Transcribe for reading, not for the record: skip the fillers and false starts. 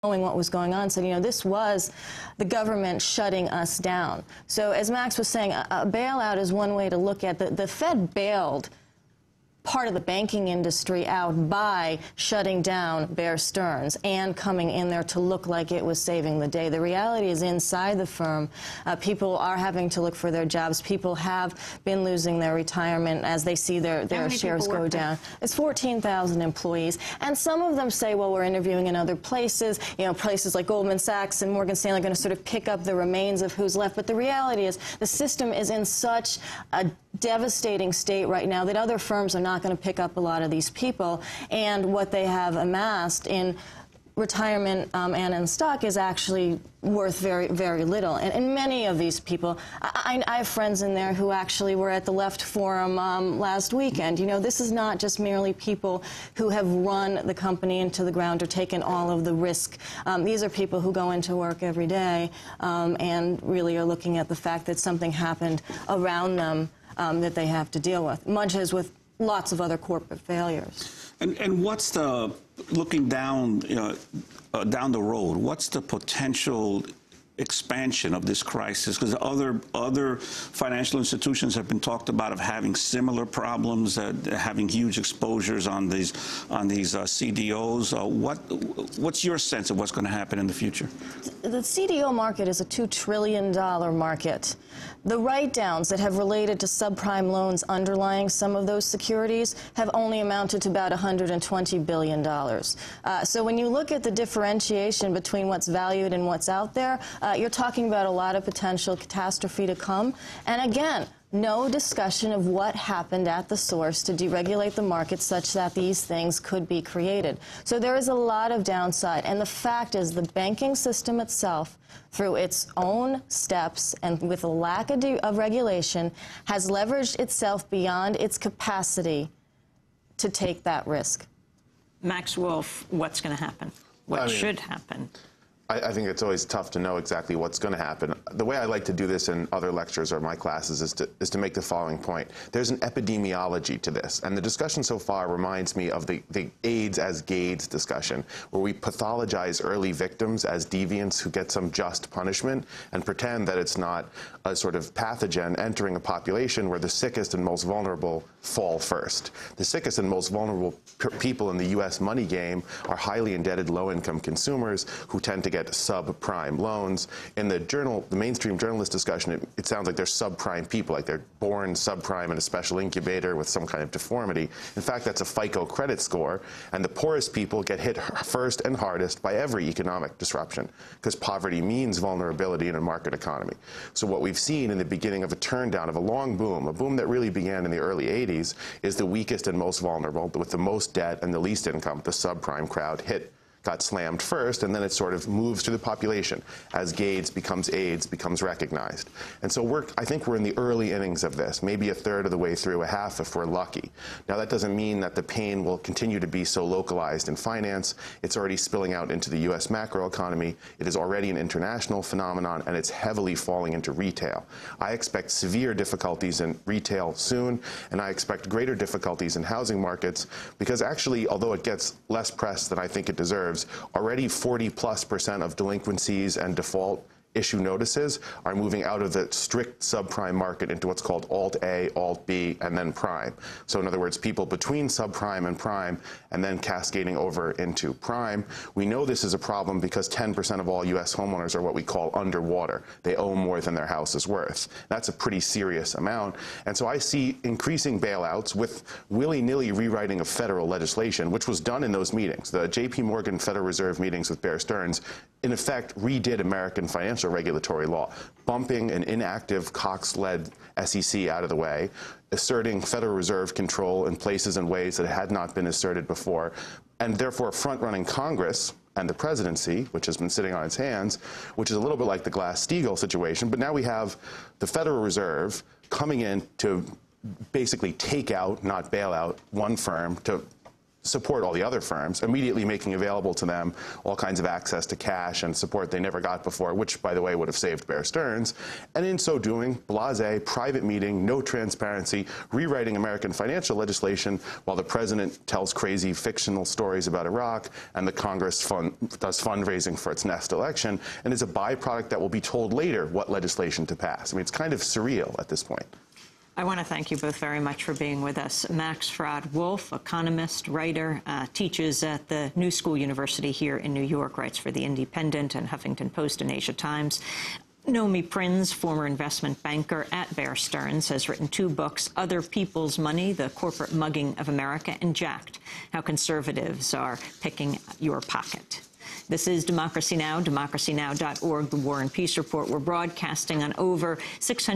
knowing what was going on, said, you know, this was the government shutting us down. So as Max was saying, a bailout is one way to look at the Fed bailed part of the banking industry out by shutting down Bear Stearns and coming in there to look like it was saving the day. The reality is inside the firm, people are having to look for their jobs. People have been losing their retirement as they see their shares go down. It's 14,000 employees. And some of them say, well, we're interviewing in other places. You know, places like Goldman Sachs and Morgan Stanley are going to sort of pick up the remains of who's left. But the reality is the system is in such a devastating state right now that other firms are not going to pick up a lot of these people, and what they have amassed in retirement and in stock is actually worth very, very little. And many of these people, I have friends in there who actually were at the Left Forum last weekend. You know, this is not just merely people who have run the company into the ground or taken all of the risk. These are people who go into work every day and really are looking at the fact that something happened around them that they have to deal with, much as with lots of other corporate failures. And what's the, looking down, down the road, what's the potential expansion of this crisis? Because other financial institutions have been talked about of having similar problems, having huge exposures on these CDOs. What's your sense of what's going to happen in the future? The CDO market is a $2 trillion market. The write-downs that have related to subprime loans underlying some of those securities have only amounted to about $120 billion. So when you look at the differentiation between what's valued and what's out there, you're talking about a lot of potential catastrophe to come. And again, no discussion of what happened at the source to deregulate the market such that these things could be created. So there is a lot of downside. And the fact is the banking system itself, through its own steps and with a lack of regulation, has leveraged itself beyond its capacity to take that risk. Max Wolf, what's going to happen? What should happen? I think it's always tough to know exactly what's going to happen. The way I like to do this in other lectures or my classes is to make the following point. There's an epidemiology to this, and the discussion so far reminds me of the AIDS as Gades discussion, where we pathologize early victims as deviants who get some just punishment and pretend that it's not a sort of pathogen entering a population where the sickest and most vulnerable fall first. The sickest and most vulnerable people in the U.S. money game are highly indebted low-income consumers who tend to get subprime loans. In the mainstream journalist discussion, it sounds like they're subprime people, like they're born subprime in a special incubator with some kind of deformity. In fact, that's a FICO credit score, and the poorest people get hit first and hardest by every economic disruption, because poverty means vulnerability in a market economy. So what we've seen in the beginning of a turndown of a long boom, a boom that really began in the early 80s, is the weakest and most vulnerable, with the most debt and the least income, the subprime crowd, got slammed first, and then it sort of moves through the population as Gades becomes AIDS, becomes recognized. And so I think we're in the early innings of this, maybe a third of the way through, a half if we're lucky. Now, that doesn't mean that the pain will continue to be so localized in finance. It's already spilling out into the U.S. macroeconomy. It is already an international phenomenon, and it's heavily falling into retail. I expect severe difficulties in retail soon, and I expect greater difficulties in housing markets, because actually, although it gets less press than I think it deserves, already 40+% of delinquencies and default issue notices are moving out of the strict subprime market into what's called Alt-A, Alt-B, and then prime. So in other words, people between subprime and prime, and then cascading over into prime. We know this is a problem because 10% of all U.S. homeowners are what we call underwater. They owe more than their house is worth. That's a pretty serious amount. And so I see increasing bailouts with willy-nilly rewriting of federal legislation, which was done in those meetings. The J.P. Morgan Federal Reserve meetings with Bear Stearns, in effect, redid American financial regulatory law, bumping an inactive Cox-led SEC out of the way, asserting Federal Reserve control in places and ways that had not been asserted before, and therefore front-running Congress and the presidency, which has been sitting on its hands, which is a little bit like the Glass-Steagall situation. But now we have the Federal Reserve coming in to basically take out, not bail out, one firm to support all the other firms, immediately making available to them all kinds of access to cash and support they never got before, which, by the way, would have saved Bear Stearns. And in so doing, blasé, private meeting, no transparency, rewriting American financial legislation while the president tells crazy fictional stories about Iraq and the Congress does fundraising for its next election, and is a byproduct that will be told later what legislation to pass. I mean, it's kind of surreal at this point. I want to thank you both very much for being with us. Max Fradd-Wulff, economist, writer, teaches at the New School University here in New York, writes for The Independent and Huffington Post and Asia Times. Nomi Prins, former investment banker at Bear Stearns, has written 2 books, Other People's Money, The Corporate Mugging of America, and Jacked, How Conservatives Are Picking Your Pocket. This is Democracy Now!, democracynow.org, The War and Peace Report. We're broadcasting on over 600